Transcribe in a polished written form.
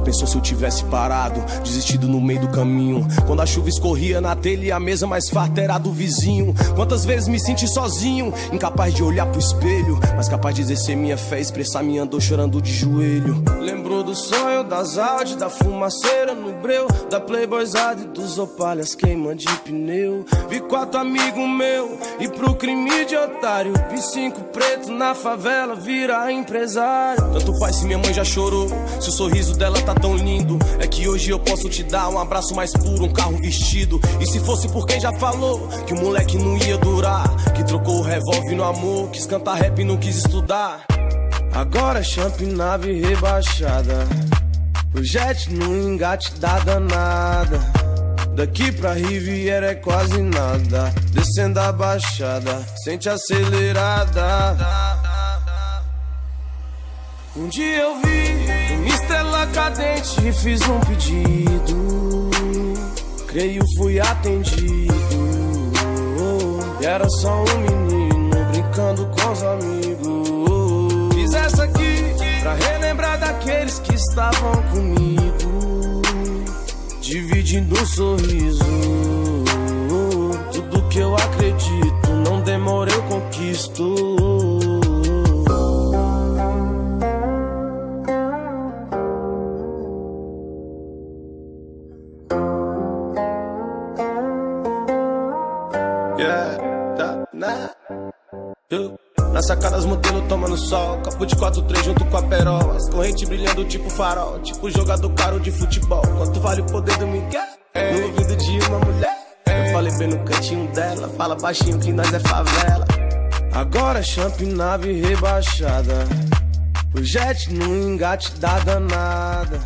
pensou se eu tivesse parado, desistido no meio do caminho? Quando a chuva escorria na telha e a mesa mais farta era a do vizinho. Quantas vezes me senti sozinho, incapaz de olhar pro espelho, mas capaz de exercer minha fé, expressar minha dor chorando de joelho. Lembrou do sonho, das Audi, da fumaceira no breu, da playboyzada e dos opalhas queima de pneu. Vi 4 amigos meu e pro crime de otário, vi 5 pretos na favela virar empresário. Tanto faz se minha mãe já chorou, se o sorriso dela tá tão lindo. É que hoje eu posso te dar um abraço mais puro, um carro vestido. E se fosse por quem já falou que o moleque não ia durar, que trocou o revólver no amor, quis cantar rap e não quis estudar. Agora é champ, nave rebaixada, o jet no engate da danada. Daqui pra Riviera é quase nada, descendo a baixada, sente acelerada. Um dia eu vi uma estrela cadente e fiz um pedido, creio fui atendido. E era só um menino brincando com os amigos. Fiz essa aqui pra relembrar daqueles que estavam comigo, dividindo um sorriso. Tudo que eu acredito, não demora eu conquisto. Na sacada as modelos tomando sol, copo de 4-3 junto com a perola, as correntes brilhando tipo farol, tipo jogador caro de futebol. Quanto vale o poder do Miguel no ouvido de uma mulher? Eu falei bem no cantinho dela, fala baixinho que nós é favela. Agora é champ, nave rebaixada, o jet no engate da danada.